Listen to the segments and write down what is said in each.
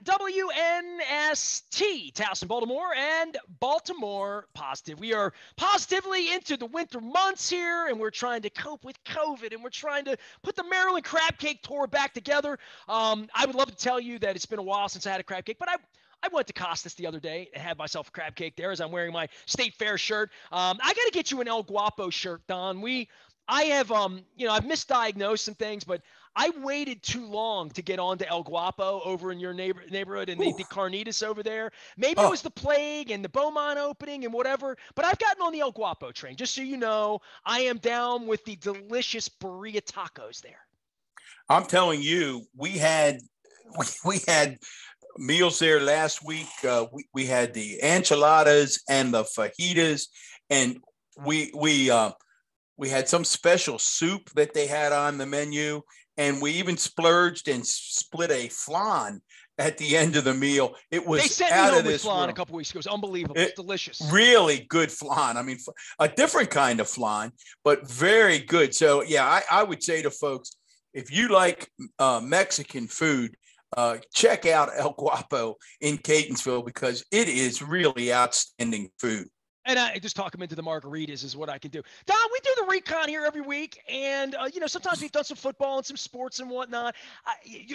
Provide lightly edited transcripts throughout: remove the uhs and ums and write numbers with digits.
WNST, Towson, Baltimore, and Baltimore Positive. We are positively into the winter months here, and we're trying to cope with COVID, and we're trying to put the Maryland Crab Cake Tour back together. I would love to tell you that it's been a while since I had a crab cake, but I went to Costas the other day and had myself a crab cake there as I'm wearing my State Fair shirt. I got to get you an El Guapo shirt, Don. I have, I've misdiagnosed some things, but I waited too long to get onto El Guapo over in your neighborhood and the Carnitas over there. Maybe it was the plague and the Beaumont opening and whatever, but I've gotten on the El Guapo train. Just so you know, I am down with the delicious burrito tacos there. I'm telling you, we had meals there last week. We had the enchiladas and the fajitas, and we had some special soup that they had on the menu, and we even splurged and split a flan at the end of the meal. It was they sent out me of home this with flan world. A couple weeks ago. It was unbelievable. It's delicious. Really good flan. I mean, a different kind of flan, but very good. So yeah, I would say to folks, if you like Mexican food, check out El Guapo in Catonsville, because it is really outstanding food. And I just talk them into the margaritas is what I can do. Don, we do the Recon here every week. And, sometimes we've done some football and some sports and whatnot.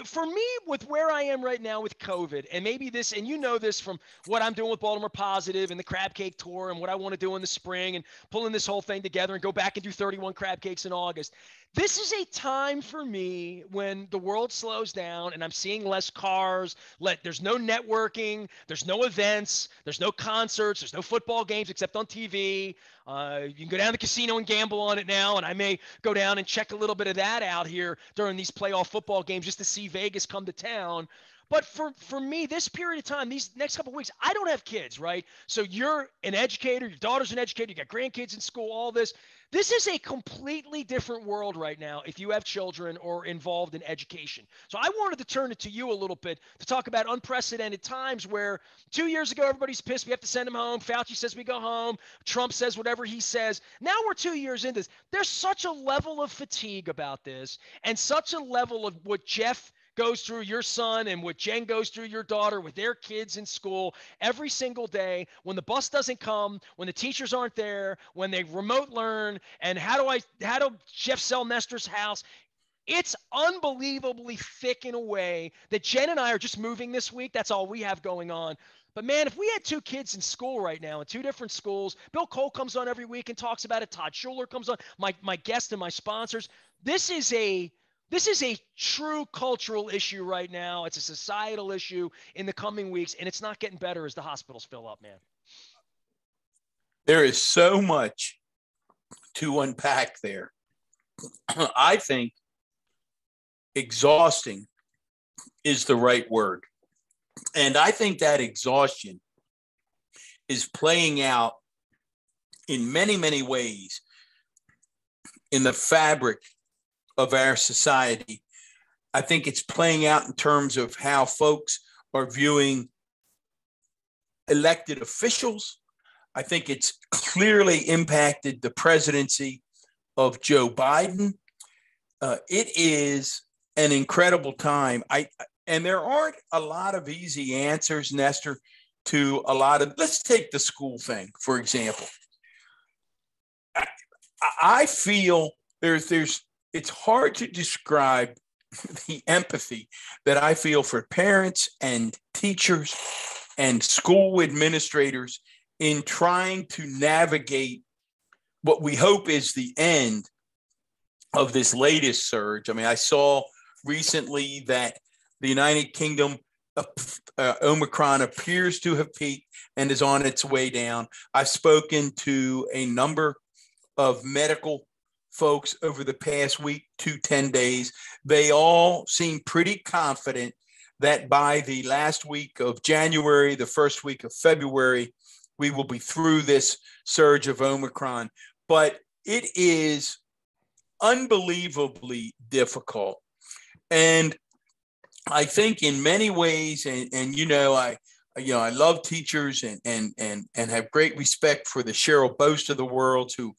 For me, with where I am right now with COVID, and maybe this, and you know this from what I'm doing with Baltimore Positive and the Crab Cake Tour and what I want to do in the spring and pulling this whole thing together and go back and do 31 crab cakes in August. This is a time for me when the world slows down and I'm seeing less cars. There's no networking. There's no events. There's no concerts. There's no football games except on TV. You can go down to the casino and gamble on it now, and I may go down and check a little bit of that out here during these playoff football games just to see Vegas come to town. But for me, this period of time, these next couple of weeks, I don't have kids, right? So you're an educator, your daughter's an educator, you got grandkids in school, all this. This is a completely different world right now if you have children or involved in education. So I wanted to turn it to you a little bit to talk about unprecedented times where 2 years ago, everybody's pissed. We have to send them home. Fauci says we go home. Trump says whatever he says. Now we're 2 years into this. There's such a level of fatigue about this and such a level of what Jeff goes through, your son, and what Jen goes through, your daughter, with their kids in school every single day, when the bus doesn't come, when the teachers aren't there, when they remote learn, and how do Jeff sell Nestor's house? It's unbelievably thick in a way that Jen and I are just moving this week. That's all we have going on. But, man, if we had two kids in school right now in two different schools, Bill Cole comes on every week and talks about it. Todd Schuler comes on, my guest and my sponsors. This is a true cultural issue right now. It's a societal issue in the coming weeks, and it's not getting better as the hospitals fill up, man. There is so much to unpack there. I think exhausting is the right word. And I think that exhaustion is playing out in many, many ways in the fabric of our society. I think it's playing out in terms of how folks are viewing elected officials. I think it's clearly impacted the presidency of Joe Biden. It is an incredible time. And there aren't a lot of easy answers, Nestor, to a lot of, let's take the school thing, for example. I feel it's hard to describe the empathy that I feel for parents and teachers and school administrators in trying to navigate what we hope is the end of this latest surge. I mean, I saw recently that the United Kingdom, Omicron appears to have peaked and is on its way down. I've spoken to a number of medical folks over the past week to 10 days. They all seem pretty confident that by the last week of January, the first week of February, we will be through this surge of Omicron. But it is unbelievably difficult. And I think in many ways, and I love teachers and have great respect for the Cheryl Boast of the world, who,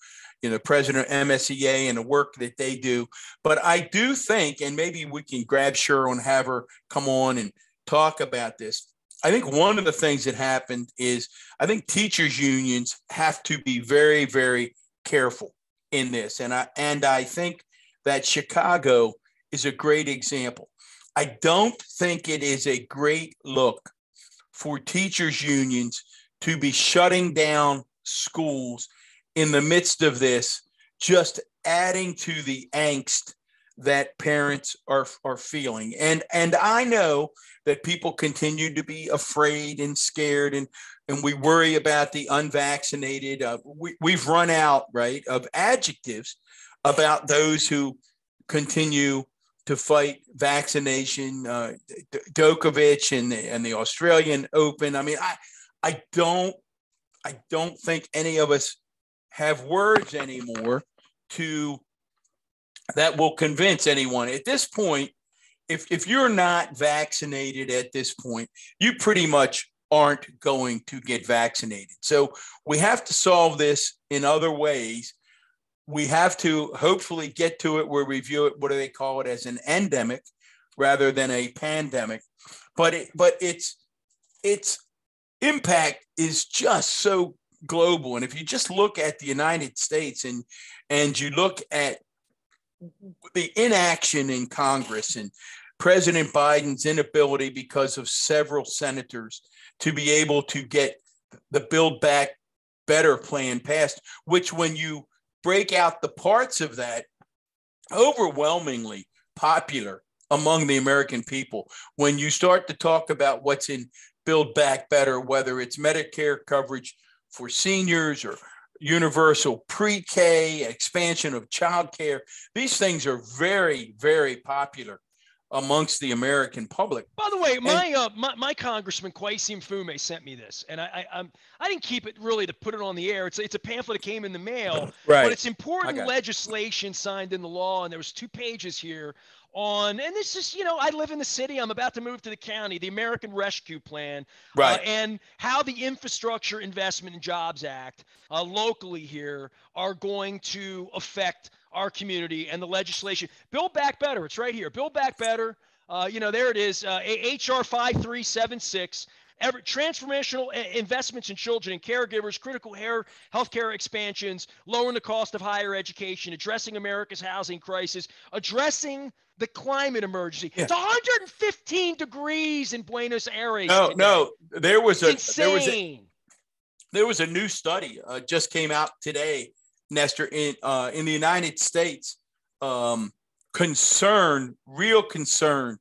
president of MSEA and the work that they do. But I do think, and maybe we can grab Cheryl and have her come on and talk about this. I think one of the things that happened is I think teachers unions have to be very, very careful in this. And I think that Chicago is a great example. I don't think it is a great look for teachers unions to be shutting down schools in the midst of this, just adding to the angst that parents are feeling. And I know that people continue to be afraid and scared, and we worry about the unvaccinated. We've run out, right, of adjectives about those who continue to fight vaccination. Djokovic and the Australian Open. I mean, I don't think any of us have words anymore that will convince anyone at this point. If you're not vaccinated at this point, you pretty much aren't going to get vaccinated. So we have to solve this in other ways. We have to hopefully get to it where we view it, what do they call it, as an endemic rather than a pandemic. But its impact is just so global. And if you just look at the United States and you look at the inaction in Congress and President Biden's inability because of several senators to be able to get the Build Back Better plan passed, which when you break out the parts of that, overwhelmingly popular among the American people. When you start to talk about what's in Build Back Better, whether it's Medicare coverage for seniors or universal pre-K, expansion of childcare, these things are very, very popular amongst the American public. By the way, my Congressman Kwesi Mfume sent me this, and I didn't keep it really to put it on the air. It's a pamphlet that came in the mail, right. But it's important legislation signed into law, and there was 2 pages here on, and this is, I live in the city. I'm about to move to the county, the American Rescue Plan, right, and how the Infrastructure Investment and Jobs Act locally here are going to affect our community and the legislation. Build Back Better. It's right here. Build Back Better. There it is. HR 5376. Transformational investments in children and caregivers, critical healthcare expansions, lowering the cost of higher education, addressing America's housing crisis, addressing the climate emergency. Yeah. It's 115 degrees in Buenos Aires. No, there was a insane. There was a new study just came out today, Nestor, in the United States. Real concern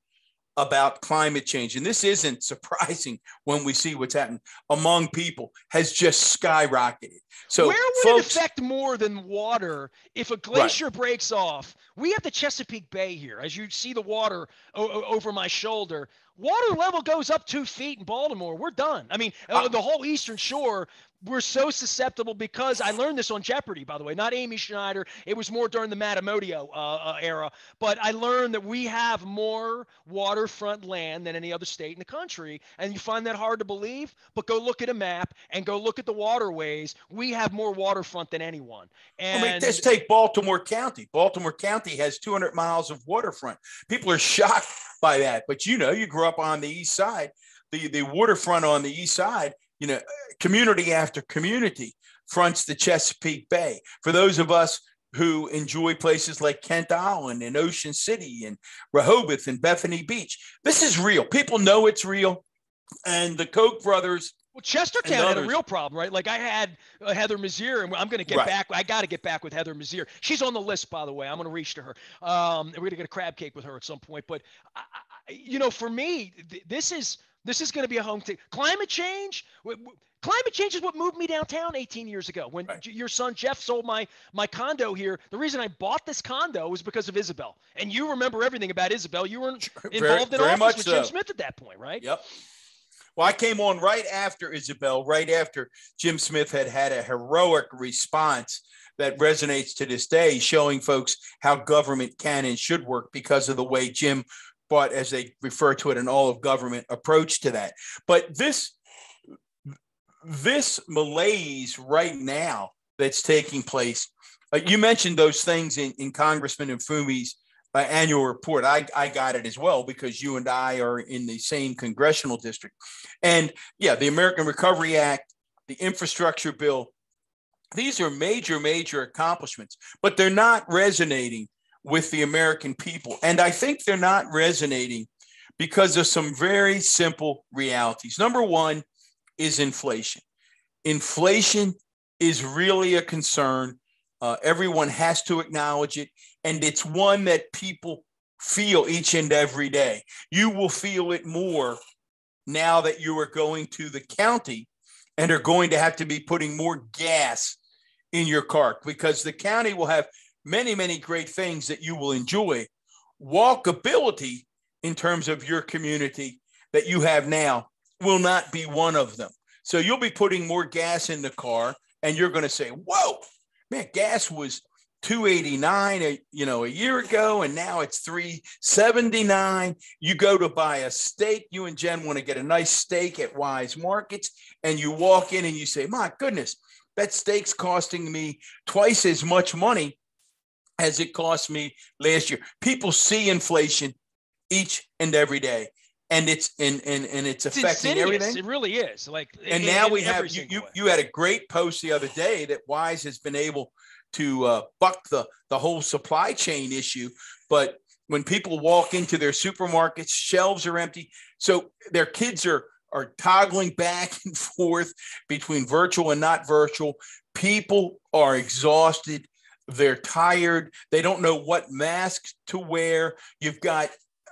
about climate change, and this isn't surprising when we see what's happening among people, has just skyrocketed. So where would it affect more than water if a glacier breaks off? We have the Chesapeake Bay here. As you see the water over my shoulder, water level goes up 2 feet in Baltimore. We're done. I mean, the whole Eastern Shore, we're so susceptible because I learned this on Jeopardy, by the way, not Amy Schneider. It was more during the Matamodio era. But I learned that we have more waterfront land than any other state in the country. And you find that hard to believe, but go look at a map and go look at the waterways. We have more waterfront than anyone. And let's take Baltimore County. Baltimore County has 200 miles of waterfront. People are shocked by that. But, you grew up on the east side, the waterfront on the east side. Community after community fronts the Chesapeake Bay. For those of us who enjoy places like Kent Island and Ocean City and Rehoboth and Bethany Beach, this is real. People know it's real. And the Koch brothers. Well, Chestertown had a real problem, right? Like I had Heather Mazier, and I'm going to get back. I got to get back with Heather Mazier. She's on the list, by the way. I'm going to reach to her. We're going to get a crab cake with her at some point. But, for me, this is going to be a home thing. Climate change is what moved me downtown 18 years ago. When your son Jeff sold my condo here, the reason I bought this condo was because of Isabel. And you remember everything about Isabel. You were involved in office with Jim Smith at that point, right? Yep. Well, I came on right after Isabel, right after Jim Smith had a heroic response that resonates to this day, showing folks how government can and should work because of the way Jim brought, as they refer to it, an all-of-government approach to that. But this malaise right now that's taking place, you mentioned those things in Congressman Mfume's annual report. I got it as well because you and I are in the same congressional district. And yeah, the American Recovery Act, the infrastructure bill, these are major, major accomplishments, but they're not resonating with the American people. And I think they're not resonating because of some very simple realities. Number one is inflation. Inflation is really a concern. Everyone has to acknowledge it. And it's one that people feel each and every day. You will feel it more now that you are going to the county and are going to have to be putting more gas in your car because the county will have many, many great things that you will enjoy. Walkability in terms of your community that you have now will not be one of them. So you'll be putting more gas in the car and you're going to say, whoa, man, gas was $2.89 a year ago, and now it's $3.79. You go to buy a steak. You and Jen want to get a nice steak at Wise Markets, and you walk in and you say, my goodness, that steak's costing me twice as much money as it cost me last year. People see inflation each and every day, and it's affecting everything. It really is. And now we have you had a great post the other day that Wise has been able to buck the whole supply chain issue. But when people walk into their supermarkets, shelves are empty. So their kids are toggling back and forth between virtual and not virtual. People are exhausted. They're tired. They don't know what masks to wear. You've got,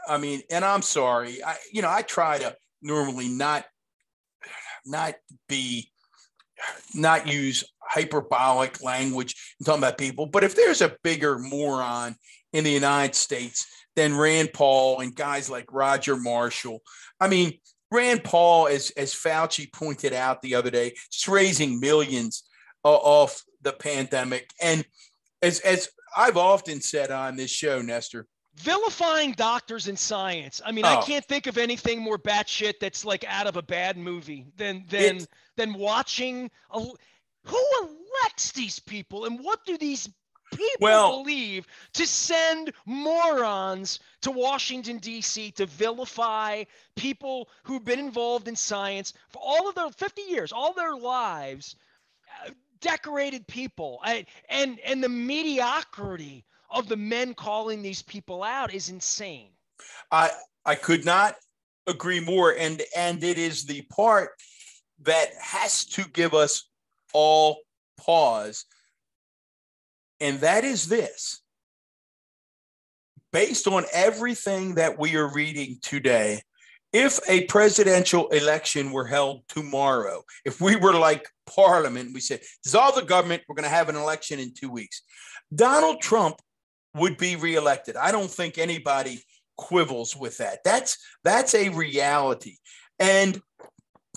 and I'm sorry. I try to normally not use hyperbolic language and talking about people. But if there's a bigger moron in the United States than Rand Paul and guys like Roger Marshall, Rand Paul, as Fauci pointed out the other day, just raising millions off the pandemic. And as I've often said on this show, Nestor, vilifying doctors and science. I can't think of anything more batshit that's like out of a bad movie than watching. Who elects these people, and what do these people believe to send morons to Washington, D.C. to vilify people who've been involved in science for all of their 50 years, all their lives, decorated people, and the mediocrity of the men calling these people out is insane. I could not agree more. And it is the part that has to give us all pause. And that is this. Based on everything that we are reading today, if a presidential election were held tomorrow, if we were like Parliament, we said, dissolve the government, we're going to have an election in 2 weeks, Donald Trump would be reelected. I don't think anybody quibbles with that. That's a reality. And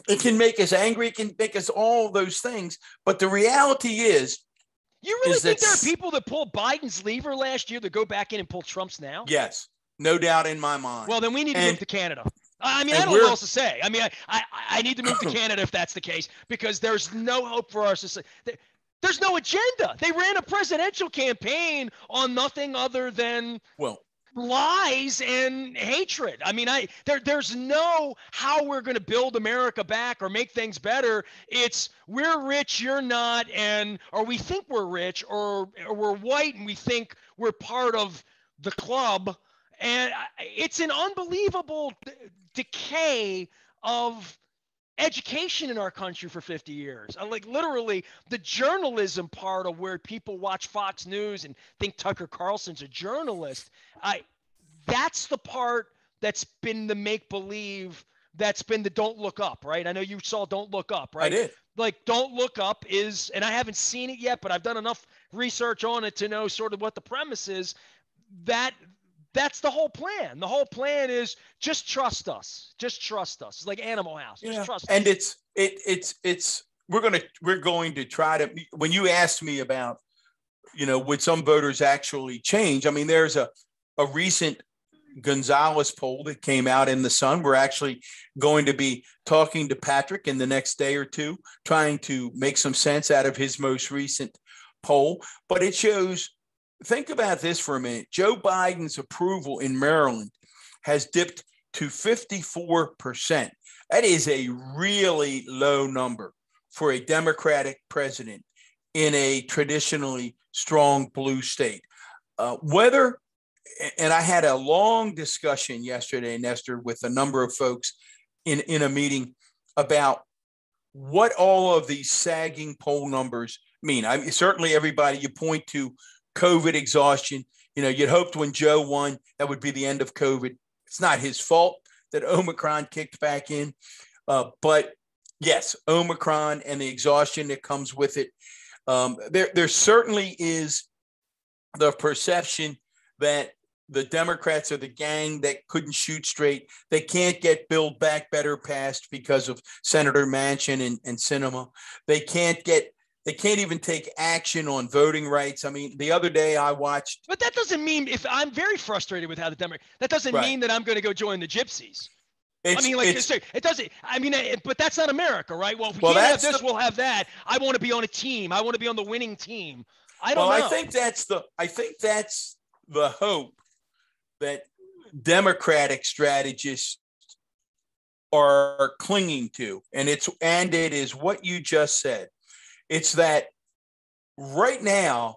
it can make us angry. It can make us all those things. But the reality is, you really think there are people that pulled Biden's lever last year that go back in and pull Trump's now? Yes, no doubt in my mind. Well, then we need to move to Canada. I don't know what else to say. I need to move to Canada if that's the case, because there's no hope for our society. There's no agenda. They ran a presidential campaign on nothing other than lies and hatred. There's no how we're going to build America back or make things better. It's we're rich, you're not, or we think we're rich, or we're white and we think we're part of the club. And it's an unbelievable decay of education in our country for 50 years. Literally the journalism part of where people watch Fox News and think Tucker Carlson's a journalist. That's the part that's been the make-believe, that's been the Don't Look Up, right? I know you saw Don't Look Up, right? I did. Don't Look Up is, and I haven't seen it yet, but I've done enough research on it to know sort of what the premise is. That's the whole plan. The whole plan is just trust us. Just trust us. It's like Animal House. Just trust us. And we're going to try to, when you asked me about, would some voters actually change? There's a recent Gonzalez poll that came out in the Sun. We're actually going to be talking to Patrick in the next day or two, trying to make some sense out of his most recent poll. But it shows think about this for a minute. Joe Biden's approval in Maryland has dipped to 54%. That is a really low number for a Democratic president in a traditionally strong blue state. And I had a long discussion yesterday, Nestor, with a number of folks in a meeting about what all of these sagging poll numbers mean. Certainly everybody, you point to COVID exhaustion. You'd hoped when Joe won, that would be the end of COVID. It's not his fault that Omicron kicked back in. But yes, Omicron and the exhaustion that comes with it. There certainly is the perception that the Democrats are the gang that couldn't shoot straight. They can't get Build Back Better passed because of Senator Manchin and Sinema. They can't even take action on voting rights. I mean, the other day I watched. But that doesn't mean, if I'm very frustrated with how the Democrats, that doesn't mean that I'm going to go join the gypsies. It doesn't. But that's not America, right? Well, if we can't have this, we'll have that. I want to be on a team. I want to be on the winning team. I don't know. I think that's the hope that Democratic strategists are clinging to, and it is what you just said. It's that right now,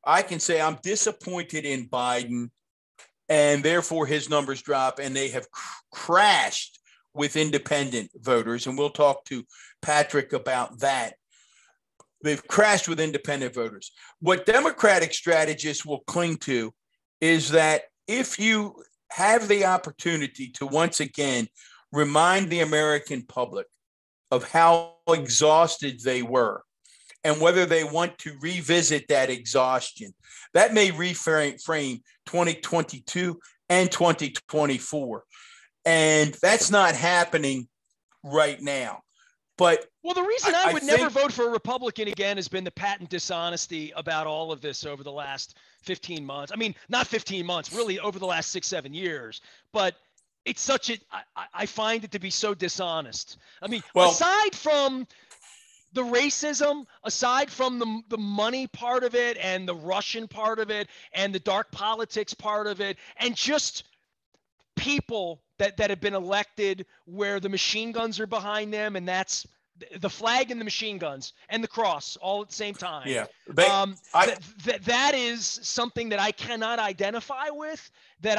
I can say I'm disappointed in Biden, and therefore his numbers drop, and they have crashed with independent voters. And we'll talk to Patrick about that. They've crashed with independent voters. What Democratic strategists will cling to is that if you have the opportunity to once again remind the American public of how exhausted they were and whether they want to revisit that exhaustion, that may reframe 2022 and 2024. And that's not happening right now. But the reason I would never vote for a Republican again has been the patent dishonesty about all of this over the last 15 months. I mean, not 15 months, really over the last 6-7 years. But it's I find it to be so dishonest. I mean, aside from the racism, aside from the money part of it and the Russian part of it and the dark politics part of it, and just people that have been elected where the machine guns are behind them, and that's the flag and the machine guns and the cross all at the same time. Yeah. That is something that I cannot identify with, that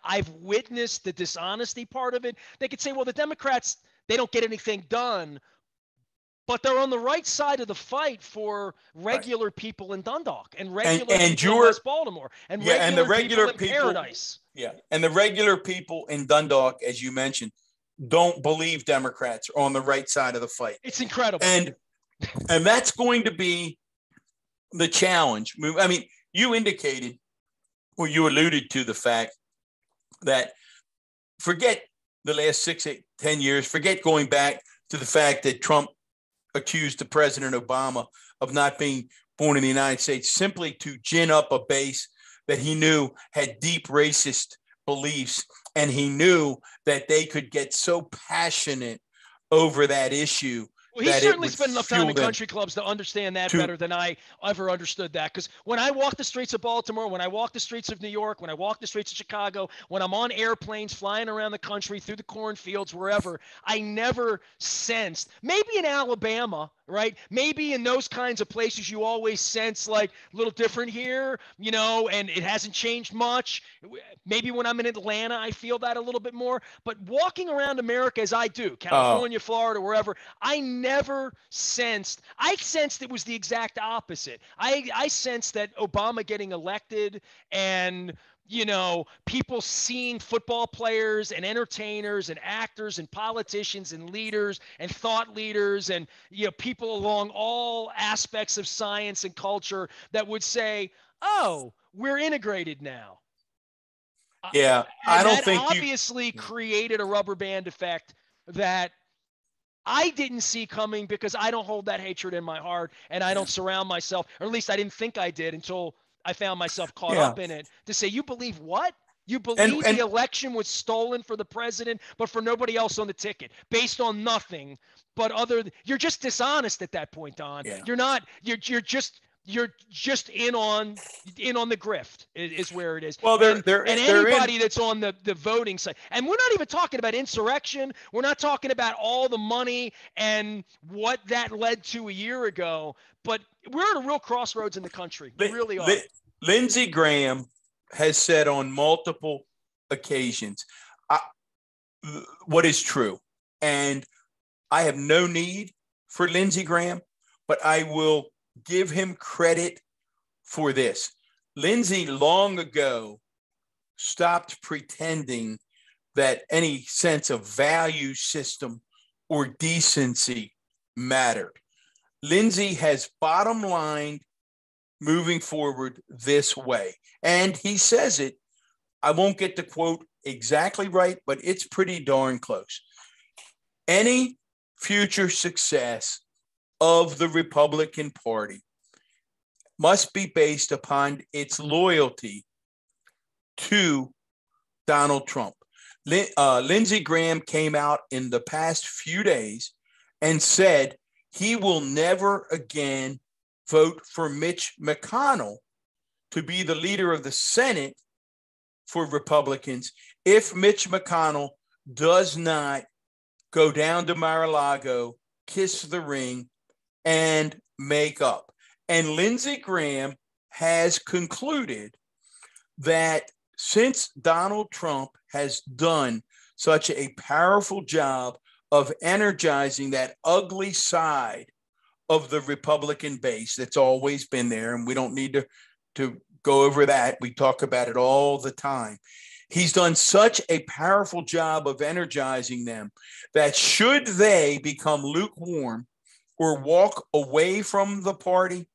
I've witnessed the dishonesty part of it. They could say, well, the Democrats, they don't get anything done, but they're on the right side of the fight for regular people in Dundalk and regular people in West Baltimore and regular people in Paradise. Yeah, and the regular people in Dundalk, as you mentioned, don't believe Democrats are on the right side of the fight. It's incredible. And that's going to be the challenge. I mean, you indicated, or you alluded to the fact that forget the last 6, 8, 10 years, forget going back to the fact that Trump accused the President Obama of not being born in the United States simply to gin up a base that he knew had deep racist beliefs, and he knew that they could get so passionate over that issue. Well, he certainly spent enough time in country clubs to understand that better than I ever understood that. Because when I walk the streets of Baltimore, when I walk the streets of New York, when I walk the streets of Chicago, when I'm on airplanes flying around the country, through the cornfields, wherever, I never sensed, maybe in Alabama, right? Maybe in those kinds of places, you always sense like a little different here, and it hasn't changed much. Maybe when I'm in Atlanta, I feel that a little bit more. But walking around America as I do, California, Florida, wherever, I sensed it was the exact opposite. I sensed that Obama getting elected and people seeing football players and entertainers and actors and politicians and leaders and thought leaders and people along all aspects of science and culture that would say, oh, we're integrated now. Yeah, I don't think obviously created a rubber band effect that I didn't see coming, because I don't hold that hatred in my heart, and I don't surround myself, or at least I didn't think I did until I found myself caught up in it, to say, you believe what? You believe the election was stolen for the president, but for nobody else on the ticket, based on nothing but you're just dishonest at that point, Don. Yeah. You're just you're just in on the grift is where it is. Well, and they're anybody in. that's on the voting side, and we're not even talking about insurrection. We're not talking about all the money and what that led to a year ago. But we're at a real crossroads in the country. We really are. Lindsey Graham has said on multiple occasions what is true, and I have no need for Lindsey Graham, but I will give him credit for this. Lindsey long ago stopped pretending that any sense of value system or decency mattered. Lindsey has bottom lined moving forward this way. And he says it, I won't get the quote exactly right, but it's pretty darn close. Any future success of the Republican Party must be based upon its loyalty to Donald Trump. Lindsey Graham came out in the past few days and said he will never again vote for Mitch McConnell to be the leader of the Senate for Republicans if Mitch McConnell does not go down to Mar-a-Lago, kiss the ring, and make up. And Lindsey Graham has concluded that since Donald Trump has done such a powerful job of energizing that ugly side of the Republican base that's always been there, and we don't need to go over that. We talk about it all the time. He's done such a powerful job of energizing them that should they become lukewarm or walk away from the party,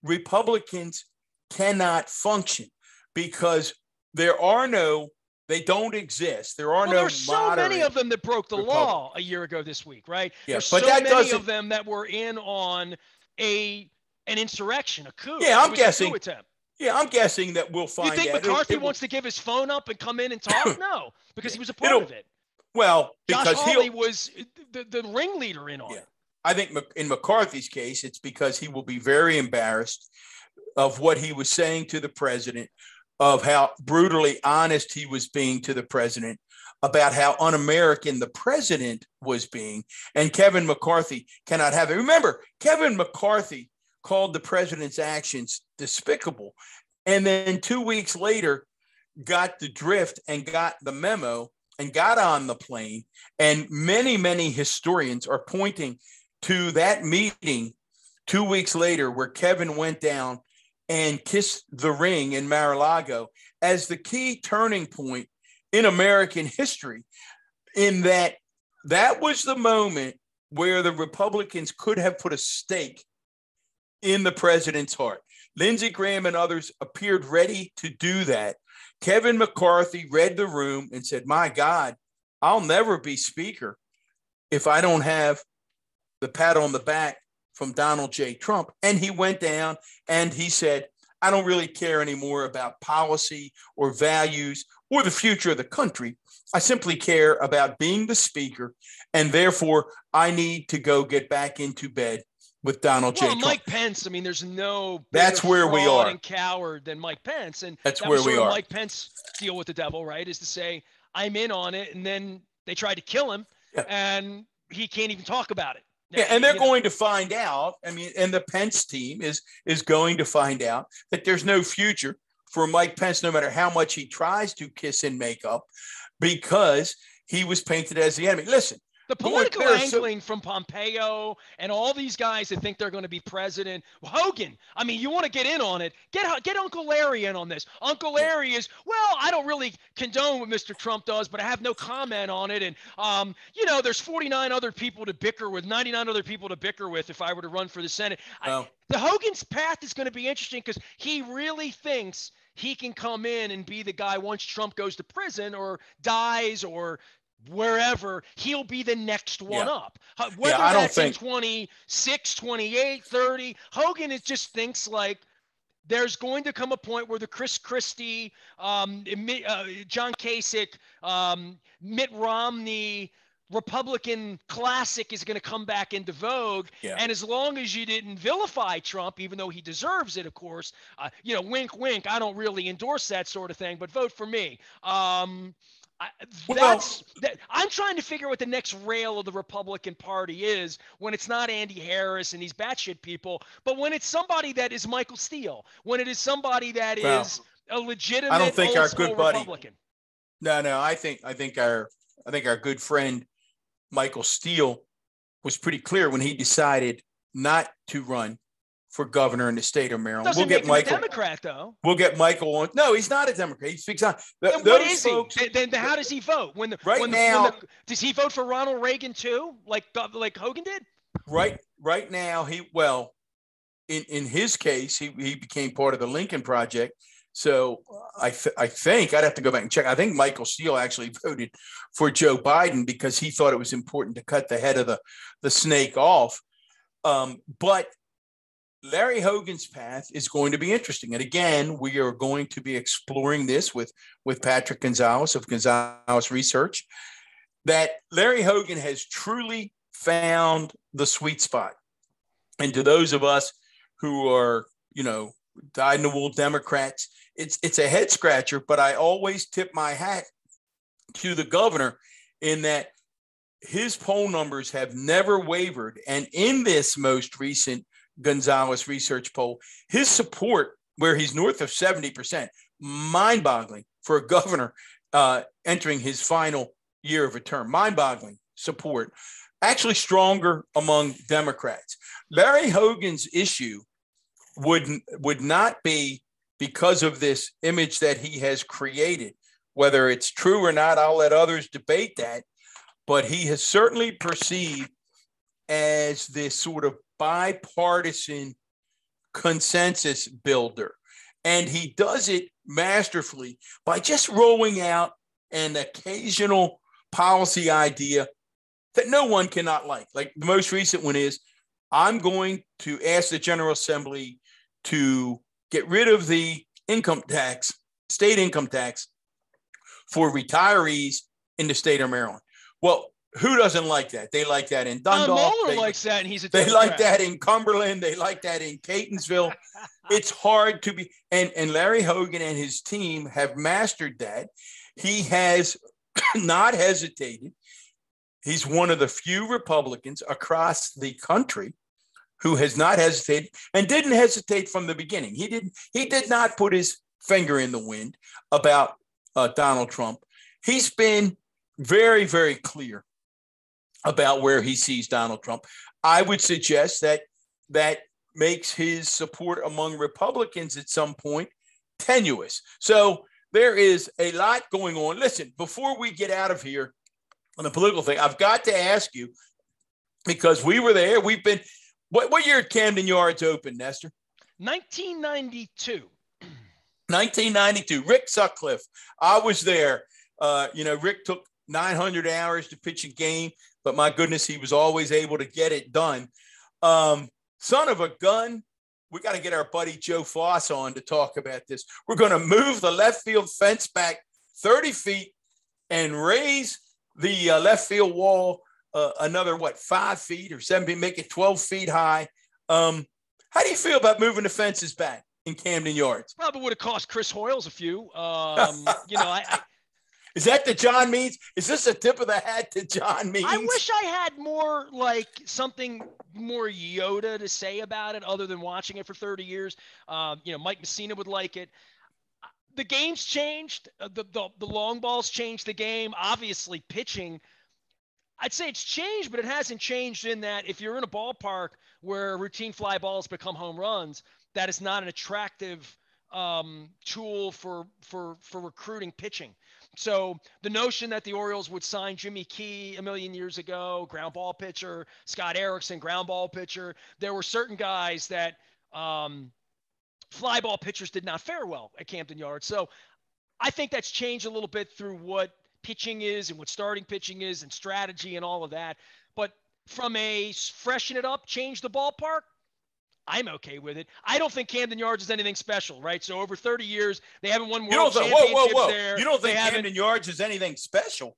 Republicans cannot function because they don't exist. There are no there's so many of them that broke the law a year ago this week, right? Yeah, there's but so many of them that were in on an insurrection, a coup. Yeah, I'm guessing. A coup attempt. Yeah, I'm guessing that we'll find out. You think McCarthy wants to give his phone up and come in and talk? No, because he was a part of it. Well, Josh because Hawley was the ringleader in on it. I think in McCarthy's case, it's because he will be very embarrassed of what he was saying to the president, of how brutally honest he was being to the president, about how un-American the president was being. And Kevin McCarthy cannot have it. Remember, Kevin McCarthy called the president's actions despicable. And then 2 weeks later, got the drift and got the memo and got on the plane. And many, many historians are pointing to that meeting 2 weeks later where Kevin went down and kissed the ring in Mar-a-Lago as the key turning point in American history, in that was the moment where the Republicans could have put a stake in the president's heart. Lindsey Graham and others appeared ready to do that. Kevin McCarthy read the room and said, my God, I'll never be speaker if I don't have the pat on the back from Donald J. Trump. And he went down and he said, I don't really care anymore about policy or values or the future of the country. I simply care about being the speaker, and therefore I need to go get back into bed with Donald J. Trump. Mike Pence, I mean, there's no that's where we are and coward than Mike Pence. And that's where we are. Mike Pence deal with the devil, right? Is to say, I'm in on it. And then they tried to kill him and he can't even talk about it. Yeah, and they're going to find out. I mean, and the Pence team is going to find out that there's no future for Mike Pence, no matter how much he tries to kiss and make up, because he was painted as the enemy. Listen, the political angling from Pompeo and all these guys that think they're going to be president. Hogan, I mean, you want to get in on it. Get Uncle Larry in on this. Uncle Larry is, well, I don't really condone what Mr. Trump does, but I have no comment on it. And, there's 49 other people to bicker with, 99 other people to bicker with if I were to run for the Senate. The Hogan's path is going to be interesting because he really thinks he can come in and be the guy once Trump goes to prison or dies or wherever, he'll be the next one up. Whether that's in 26, 28, 30, Hogan just thinks like there's going to come a point where the Chris Christie, John Kasich, Mitt Romney, Republican classic is going to come back into vogue. Yeah. And as long as you didn't vilify Trump, even though he deserves it, of course, wink, wink, I don't really endorse that sort of thing, but vote for me. I'm trying to figure out what the next rail of the Republican Party is when it's not Andy Harris and these batshit people, but when it's somebody that is Michael Steele, when it is somebody that is a legitimate I don't think our good buddy Republican. No, I think our good friend Michael Steele was pretty clear when he decided not to run for governor in the state of Maryland. Doesn't make him a Democrat, though. We'll get Michael on. No, he's not a Democrat. He speaks on. Then what is folks, he? Then how does he vote? Does he vote for Ronald Reagan too, like Hogan did? Right now, in his case, he became part of the Lincoln Project. So I think I'd have to go back and check. I think Michael Steele actually voted for Joe Biden because he thought it was important to cut the head of the snake off. But Larry Hogan's path is going to be interesting. And again, we are going to be exploring this with Patrick Gonzalez of Gonzalez Research, that Larry Hogan has truly found the sweet spot. And to those of us who are, dyed-in-the-wool Democrats, it's a head scratcher, but I always tip my hat to the governor in that his poll numbers have never wavered. And in this most recent Gonzalez Research poll, his support, where he's north of 70%, mind-boggling for a governor entering his final year of a term, mind-boggling support, actually stronger among Democrats. Larry Hogan's issue would not be because of this image that he has created. Whether it's true or not, I'll let others debate that, but he has certainly perceived as this sort of bipartisan consensus builder. And he does it masterfully by just rolling out an occasional policy idea that no one cannot like. Like the most recent one is, I'm going to ask the General Assembly to get rid of the state income tax for retirees in the state of Maryland. Well, who doesn't like that? They like that in Dundalk. Mohler likes that, and he's a They Democrat. like that in Cumberland. They like that in Catonsville. It's hard to be, and Larry Hogan and his team have mastered that. He has not hesitated. He's one of the few Republicans across the country who has not hesitated and didn't hesitate from the beginning. He did not put his finger in the wind about Donald Trump. He's been very, very clear about where he sees Donald Trump. I would suggest that makes his support among Republicans at some point tenuous. So there is a lot going on. Listen, before we get out of here on the political thing, I've got to ask you, because we were there, we've been, what year did Camden Yards open, Nestor? 1992. 1992. Rick Sutcliffe. I was there. Rick took 900 hours to pitch a game, but my goodness, he was always able to get it done. Son of a gun. We got to get our buddy Joe Foss on to talk about this. We're going to move the left field fence back 30 feet and raise the left field wall another, 5 feet or 7 feet, make it 12 feet high. How do you feel about moving the fences back in Camden Yards? Probably would have cost Chris Hoyles a few. Is that the John Means? Is this a tip of the hat to John Means? I wish I had more, something more Yoda to say about it other than watching it for 30 years. Mike Messina would like it. The game's changed. The long balls changed the game. Obviously, pitching, I'd say it's changed, but it hasn't changed in that if you're in a ballpark where routine fly balls become home runs, that is not an attractive tool for recruiting pitching. So the notion that the Orioles would sign Jimmy Key a million years ago, ground ball pitcher, Scott Erickson, ground ball pitcher, there were certain guys that fly ball pitchers did not fare well at Camden Yards. So I think that's changed a little bit through what pitching is and what starting pitching is and strategy and all of that. But from a freshen it up, change the ballpark, I'm okay with it. I don't think Camden Yards is anything special, right? So over 30 years, they haven't won world championships there. You don't think Camden Yards is anything special?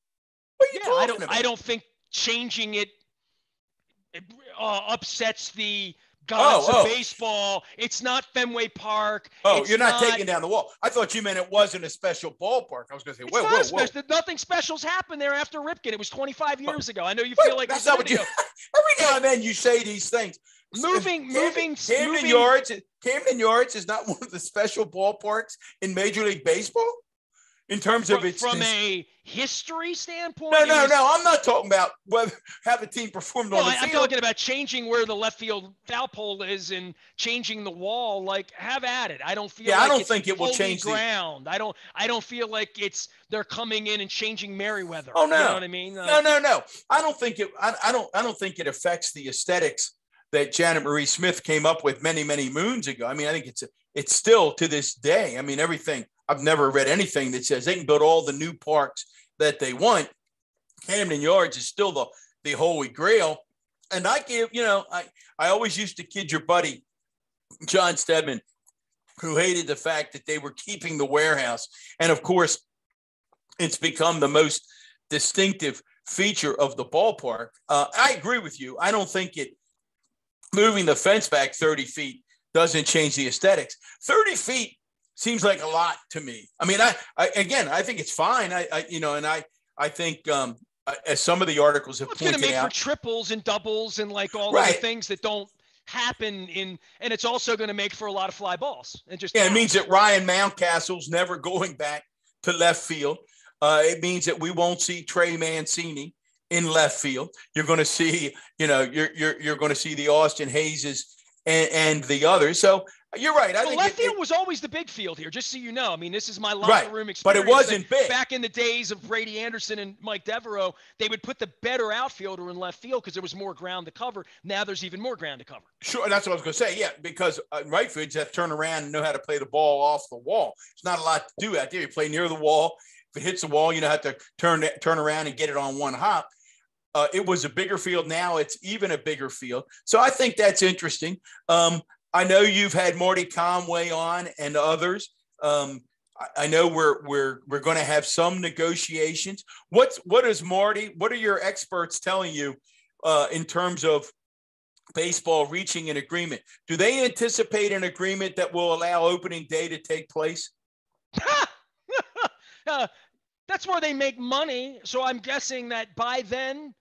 What are you talking about? I don't think changing it upsets the gods of baseball. It's not Fenway Park. You're not taking down the wall. I thought you meant it wasn't a special ballpark. I was going to say, whoa. Nothing special's happened there after Ripken. It was 25 years ago. I know you feel like that's not what you. Every now and then you say these things. Camden Yards is not one of the special ballparks in Major League Baseball. In terms of from a history standpoint? No. I'm not talking about whether have a team performed on the field. I'm talking about changing where the left field foul pole is and changing the wall. Like, have at it. I don't feel. Yeah, I don't think it will change ground. I don't feel like they're coming in and changing Merriweather. Oh no, you know what I mean? No. I don't think it. I don't think it affects the aesthetics that Janet Marie Smith came up with many moons ago. I mean, I think it's still to this day. I mean, everything. I've never read anything that says they can build all the new parks that they want. Camden Yards is still the holy grail. And I always used to kid your buddy, John Stedman, who hated the fact that they were keeping the warehouse. And of course, it's become the most distinctive feature of the ballpark. I agree with you. I don't think moving the fence back 30 feet doesn't change the aesthetics. 30 feet seems like a lot to me. I mean, I think it's fine. I think as some of the articles have pointed out, it's going to make for triples and doubles and like all of the things that don't happen and it's also going to make for a lot of fly balls and just. Yeah, it means that Ryan Mountcastle's never going back to left field. It means that we won't see Trey Mancini in left field. You're going to see, you're going to see the Austin Hayeses and the others. So. You're right. I think left field was always the big field here, just so you know. I mean, this is my locker room experience. But it wasn't big. Back in the days of Brady Anderson and Mike Devereaux, they would put the better outfielder in left field because there was more ground to cover. Now there's even more ground to cover. Sure, that's what I was going to say. Yeah, because right fields have to turn around and know how to play the ball off the wall. It's not a lot to do out there. You play near the wall. If it hits the wall, you have to turn around and get it on one hop. It was a bigger field. Now it's even a bigger field. So I think that's interesting. I know you've had Marty Conway on and others. I know we're going to have some negotiations. What are your experts telling you in terms of baseball reaching an agreement? Do they anticipate an agreement that will allow opening day to take place? That's where they make money. So I'm guessing that by then,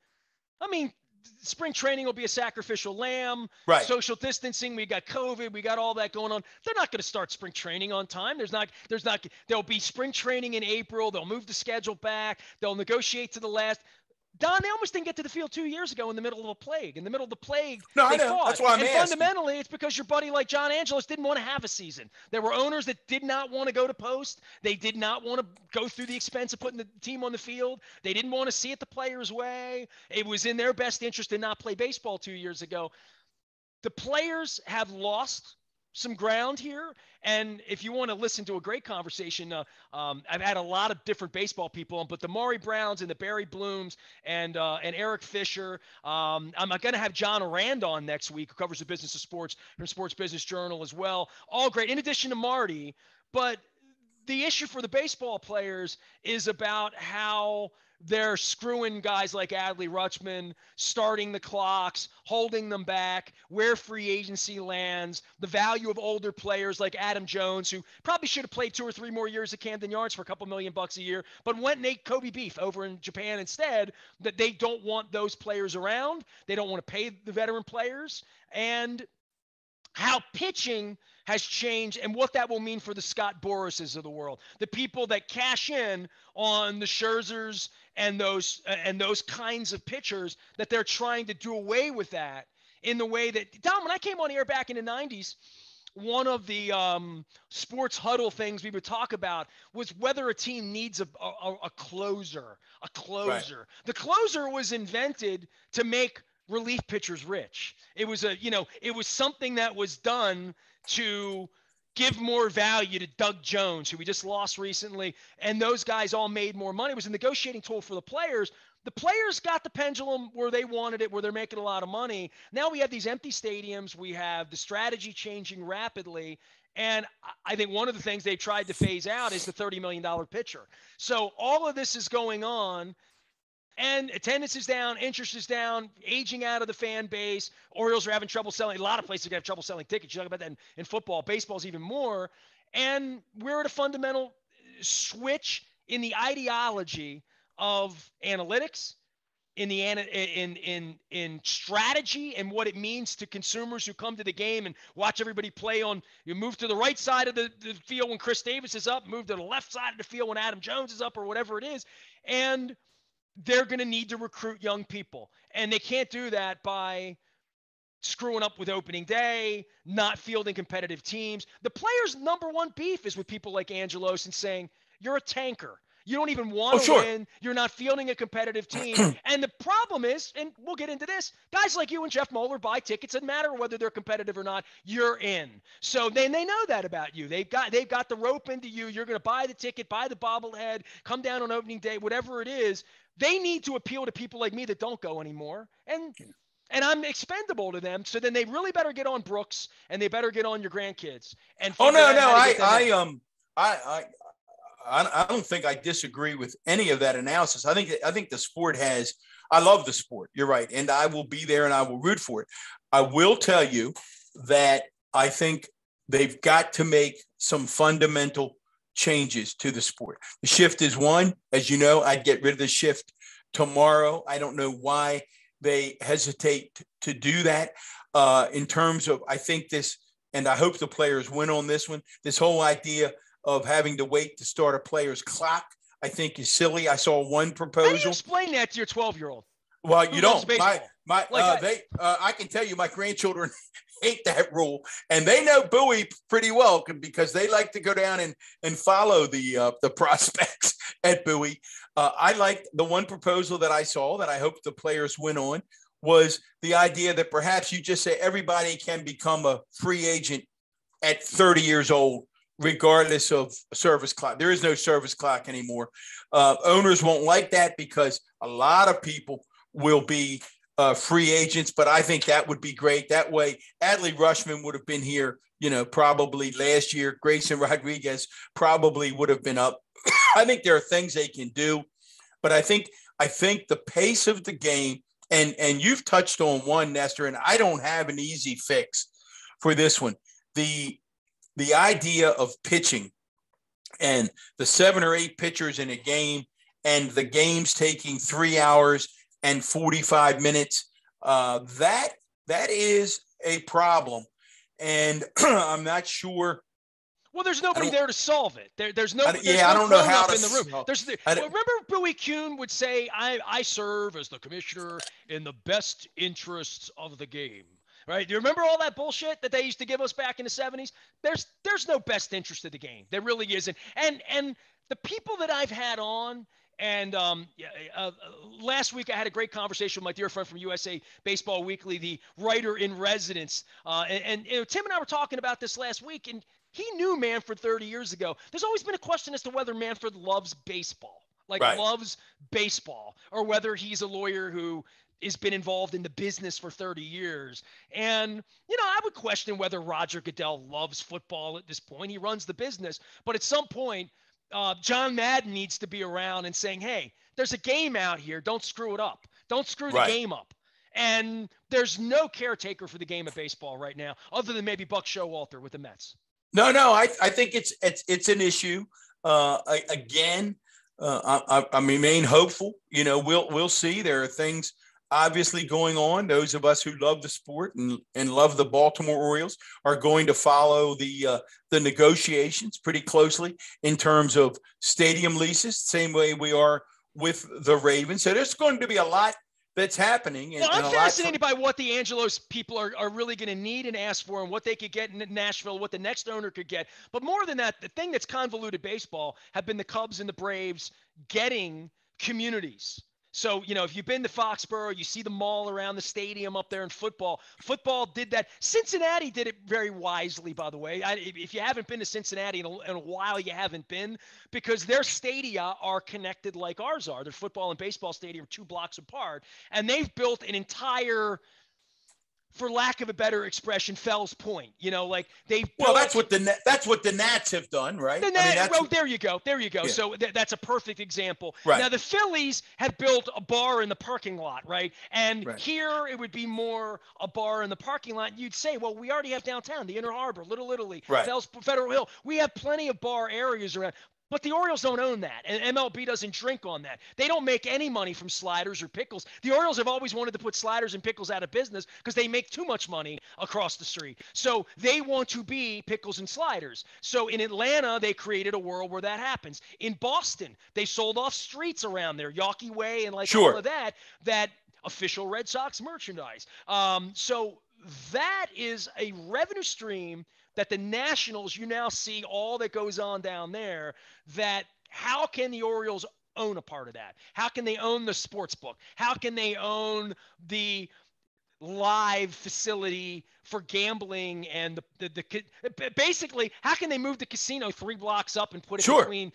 spring training will be a sacrificial lamb. Right. Social distancing. We got COVID. We got all that going on. They're not going to start spring training on time. There'll be spring training in April. They'll move the schedule back. They'll negotiate to the last. Don, they almost didn't get to the field 2 years ago in the middle of a plague. In the middle of the plague, I know. That's why I'm asking. Fundamentally, it's because your buddy like John Angelos didn't want to have a season. There were owners that did not want to go to post. They did not want to go through the expense of putting the team on the field. They didn't want to see it the players' way. It was in their best interest to not play baseball 2 years ago. The players have lost some ground here. And if you want to listen to a great conversation, I've had a lot of different baseball people on, but the Maury Browns and the Barry Blooms and Eric Fisher. I'm going to have John Arand on next week, who covers the business of sports from Sports Business Journal as well. All great, in addition to Marty. But the issue for the baseball players is about how they're screwing guys like Adley Rutschman, starting the clocks, holding them back, where free agency lands, the value of older players like Adam Jones, who probably should have played 2 or 3 more years at Camden Yards for a couple $1 million a year, but went and ate Kobe beef over in Japan instead. That they don't want those players around. They don't want to pay the veteran players. And how pitching has changed and what that will mean for the Scott Borases of the world, the people that cash in on the Scherzers and those kinds of pitchers, that they're trying to do away with that in the way that, Don, when I came on air back in the 90s, one of the sports huddle things we would talk about was whether a team needs a closer. Right. The closer was invented to make relief pitchers rich. It was it was something that was done to give more value to Doug Jones, who we just lost recently, and those guys all made more money. It was a negotiating tool for the players. The players got the pendulum where they wanted it, where they're making a lot of money. Now we have these empty stadiums. We have the strategy changing rapidly. And I think one of the things they've tried to phase out is the $30 million pitcher. So all of this is going on. And attendance is down, interest is down, aging out of the fan base. Orioles are having trouble selling. A lot of places are going to have trouble selling tickets. You talk about that in football. Baseball's even more. And we're at a fundamental switch in the ideology of analytics, in strategy and what it means to consumers who come to the game and watch everybody play on. You move to the right side of the field when Chris Davis is up, move to the left side of the field when Adam Jones is up, or whatever it is. And they're going to need to recruit young people. And they can't do that by screwing up with opening day, not fielding competitive teams. The players' number one beef is with people like Angelos and saying, you're a tanker. You don't even want to win. You're not fielding a competitive team. And the problem is, and we'll get into this, guys like you and Jeff Mohler buy tickets. It doesn't matter whether they're competitive or not. You're in. So then they know that about you. They've got the rope into you. You're going to buy the ticket, buy the bobblehead, come down on opening day, whatever it is. They need to appeal to people like me that don't go anymore. And I'm expendable to them. So then they really better get on Brooks, and they better get on your grandkids. And I don't think I disagree with any of that analysis. I think the sport has. I love the sport. You're right, and I will be there and I will root for it. I will tell you that I think they've got to make some fundamental changes to the sport. The shift is one. As you know, I'd get rid of the shift tomorrow. I don't know why they hesitate to do that. In terms of, I think this, and I hope the players win on this one. This whole idea of having to wait to start a player's clock, I think is silly. I saw one proposal. How do you explain that to your 12-year-old? Well, you don't. I can tell you, my grandchildren hate that rule, and they know Bowie pretty well because they like to go down and follow the prospects at Bowie. I like the one proposal that I saw that I hope the players win on was the idea that perhaps you just say everybody can become a free agent at 30 years old, regardless of service clock. There is no service clock anymore. Owners won't like that because a lot of people will be free agents, but I think that would be great. That way, Adley Rushman would have been here, probably last year. Grayson Rodriguez probably would have been up. I think there are things they can do, but I think the pace of the game, and you've touched on one, Nestor, and I don't have an easy fix for this one. The idea of pitching and the 7 or 8 pitchers in a game and the games taking 3 hours and 45 minutes, that is a problem. And I'm not sure. Well, there's nobody there to solve it. There's no. I don't know how to. In the room. Remember, Bowie Kuhn would say, "I serve as the commissioner in the best interests of the game." Right? Do you remember all that bullshit that they used to give us back in the 70s? There's no best interest of the game. There really isn't. And the people that I've had on. And last week, I had a great conversation with my dear friend from USA Baseball Weekly, the writer in residence. And Tim and I were talking about this last week, and he knew Manfred 30 years ago. There's always been a question as to whether Manfred loves baseball, loves baseball, or whether he's a lawyer who has been involved in the business for 30 years. And, I would question whether Roger Goodell loves football at this point. He runs the business. But at some point, John Madden needs to be around and saying, hey, there's a game out here. Don't screw it up. Don't screw the game up. And there's no caretaker for the game of baseball right now, other than maybe Buck Showalter with the Mets. No, I think it's an issue. I remain hopeful. We'll see. There are things obviously going on. Those of us who love the sport and love the Baltimore Orioles are going to follow the negotiations pretty closely in terms of stadium leases, same way we are with the Ravens. So there's going to be a lot that's happening. Well, I'm fascinated by what the Angelos people are really going to need and ask for, and what they could get in Nashville, what the next owner could get. But more than that, the thing that's convoluted baseball have been the Cubs and the Braves getting communities. So, if you've been to Foxborough, you see the mall around the stadium up there in football. Football did that. Cincinnati did it very wisely, by the way. If you haven't been to Cincinnati in a while, you haven't been, because their stadia are connected like ours are. Their football and baseball stadium are 2 blocks apart. And they've built an entire for lack of a better expression, Fells Point. Like they've Well, built, that's what the Nats have done, right? there you go. Yeah. So that's a perfect example. Right. Now the Phillies have built a bar in the parking lot, right? And Right. here it would be more a bar in the parking lot. You'd say, well, we already have downtown, the Inner Harbor, Little Italy, Right. Fells, Federal Hill. We have plenty of bar areas around. But the Orioles don't own that, and MLB doesn't drink on that. They don't make any money from sliders or pickles. The Orioles have always wanted to put sliders and pickles out of business because they make too much money across the street. So they want to be pickles and sliders. So in Atlanta, they created a world where that happens. In Boston, they sold off streets around there, Yawkey Way and all of that official Red Sox merchandise. So that is a revenue stream that the Nationals, you now see all that goes on down there, that how can the Orioles own a part of that? How can they own the sports book? How can they own the live facility for gambling and basically how can they move the casino 3 blocks up and put it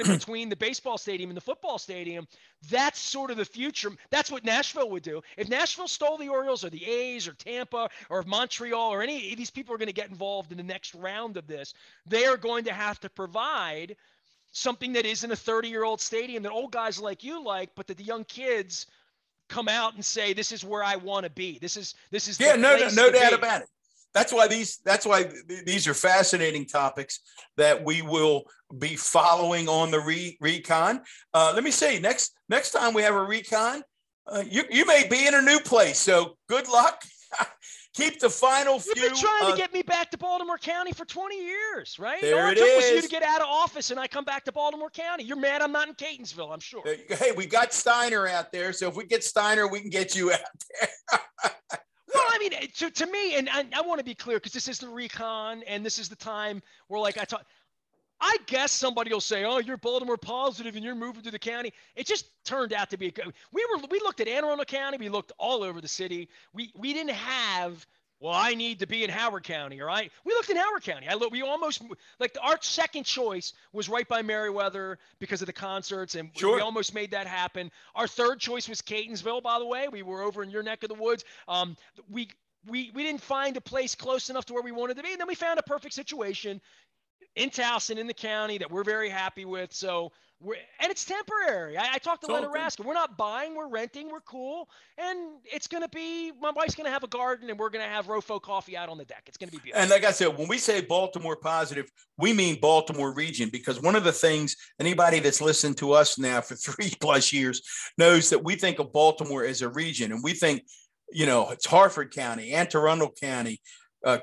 between the baseball stadium and the football stadium? That's sort of the future. That's what Nashville would do. If Nashville stole the Orioles or the A's or Tampa or Montreal or any of these people are going to get involved in the next round of this, they are going to have to provide something that isn't a 30-year-old stadium that old guys like you like, but that the young kids come out and say, this is where I want to be. This is no doubt about it. That's why these are fascinating topics that we will be following on the Recon. Let me say, next time we have a Recon, you may be in a new place. So good luck. Keep the final few. You've been trying to get me back to Baltimore County for 20 years, right? There all it took is. was you to get out of office and I come back to Baltimore County. You're mad I'm not in Catonsville, I'm sure. Hey, we got Steiner out there. So if we get Steiner, we can get you out there. Well, I mean, to me, and I want to be clear because this is the Recon and this is the time where I guess somebody will say, oh, you're Baltimore positive and you're moving to the county. It just turned out to be we looked at Anne Arundel County. We looked all over the city. We didn't have, well, I need to be in Howard County, all right? We looked in Howard County. We almost, our second choice was right by Meriwether because of the concerts, and we almost made that happen. Our third choice was Catonsville, by the way. We were over in your neck of the woods. We didn't find a place close enough to where we wanted to be, and then we found a perfect situation in Towson, in the county, that we're very happy with. So and it's temporary. I talked to Leonard Raskin. We're not buying, we're renting, we're cool. And it's going to be, my wife's going to have a garden and we're going to have Rofo coffee out on the deck. It's going to be beautiful. And like I said, when we say Baltimore positive, we mean Baltimore region, because one of the things anybody that's listened to us now for 3+ years knows that we think of Baltimore as a region. And we think, it's Harford County, Anne Arundel County,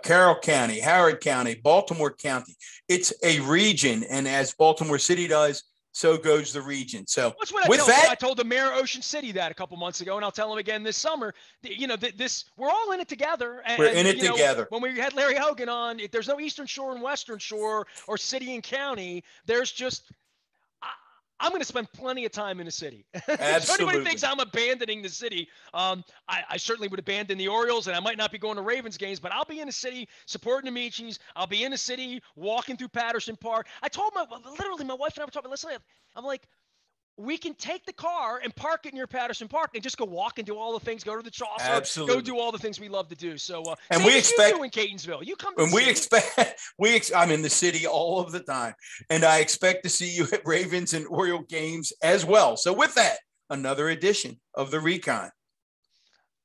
Carroll County, Howard County, Baltimore County. It's a region. And as Baltimore City does, so goes the region. So that's what I told the mayor of Ocean City that a couple months ago, and I'll tell him again this summer. We're all in it together. And, we're in it together. When we had Larry Hogan on, there's no Eastern Shore and Western Shore or city and county. There's just I'm going to spend plenty of time in the city. Absolutely. So anybody thinks I'm abandoning the city, I certainly would abandon the Orioles, and I might not be going to Ravens games, but I'll be in the city supporting the Michis. I'll be in the city walking through Patterson Park. I told my wife and I were talking, listen, I'm like, we can take the car and park it near Patterson Park and just go walk and do all the things, go to the Chaucer, Absolutely. Go do all the things we love to do. So, and we expect you do in Catonsville. You come to and I'm in the city all of the time, and I expect to see you at Ravens and Oriole games as well. So with that, another edition of the Recon.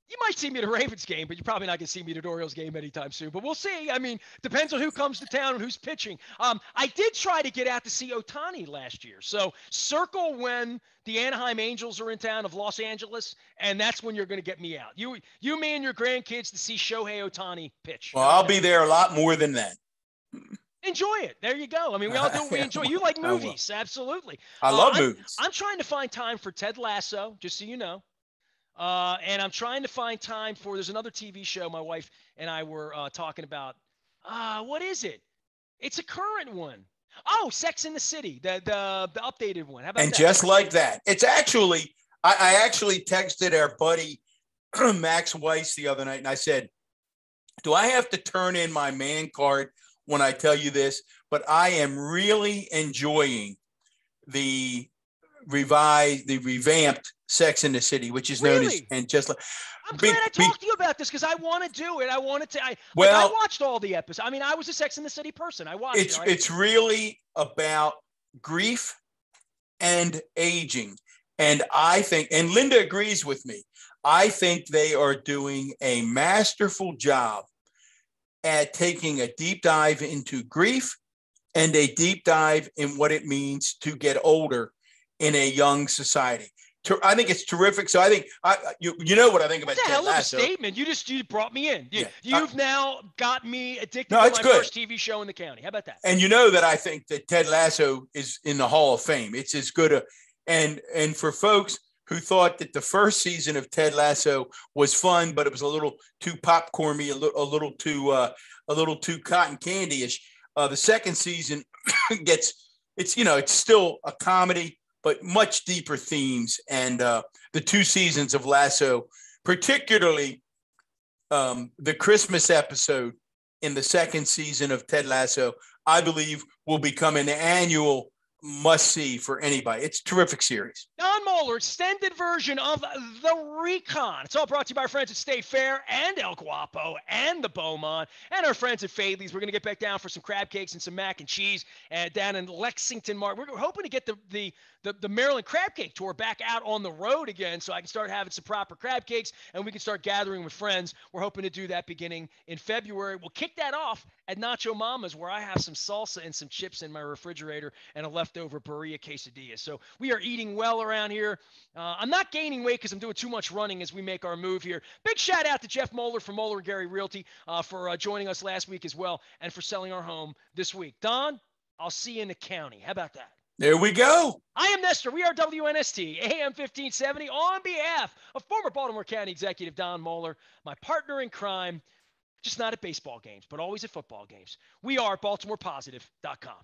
You might see me at a Ravens game, but you're probably not going to see me at an Orioles game anytime soon. But we'll see. I mean, depends on who comes to town and who's pitching. I did try to get out to see Ohtani last year. So circle when the Anaheim Angels are in town of Los Angeles, and that's when you're going to get me out. You, me, and your grandkids to see Shohei Ohtani pitch. Well, I'll be there a lot more than that. Enjoy it. There you go. I mean, we all do what we enjoy. You like movies. Absolutely. I love movies. I'm trying to find time for Ted Lasso, just so you know. And I'm trying to find time for, there's another TV show my wife and I were talking about. What is it? It's a current one. Oh, Sex in the City, the updated one. How about that? And just like that, it's actually, I actually texted our buddy Max Weiss the other night, and I said, do I have to turn in my man card when I tell you this? But I am really enjoying the revamped Sex in the City, which is known as, Really? and just like, I'm glad I talked to you about this because I want to do it. I wanted to. I watched all the episodes. I mean, I was a Sex in the City person. I watched it. It's really about grief and aging. And I think, and Linda agrees with me, I think they are doing a masterful job at taking a deep dive into grief and a deep dive in what it means to get older in a young society. I think it's terrific. So I think you know what I think about Ted Lasso. That's a hell of a statement. You brought me in. You've now got me addicted to my first TV show in the county. How about that? And you know that I think that Ted Lasso is in the Hall of Fame. It's as good a and for folks who thought that the first season of Ted Lasso was fun, but it was a little too popcorny, a little too cotton candy-ish. The second season it's still a comedy, but much deeper themes. And the 2 seasons of Lasso, particularly the Christmas episode in the second season of Ted Lasso, I believe will become an annual must-see for anybody. It's a terrific series. Don Mohler, extended version of the Recon. It's all brought to you by our friends at State Fair and El Guapo and the Beaumont and our friends at Fadley's. We're going to get back down for some crab cakes and some mac and cheese down in Lexington, Mark. We're hoping to get the Maryland crab cake tour back out on the road again so I can start having some proper crab cakes and we can start gathering with friends. We're hoping to do that beginning in February. We'll kick that off at Nacho Mama's, where I have some salsa and some chips in my refrigerator and a leftover burrilla quesadilla. So we are eating well around here. I'm not gaining weight because I'm doing too much running as we make our move here. Big shout out to Jeff Mohler from Mohler and Gary Realty for joining us last week as well and for selling our home this week. Don, I'll see you in the county. How about that? There we go. I am Nestor. We are WNST, AM 1570, on behalf of former Baltimore County Executive Don Mohler, my partner in crime, just not at baseball games, but always at football games. We are BaltimorePositive.com.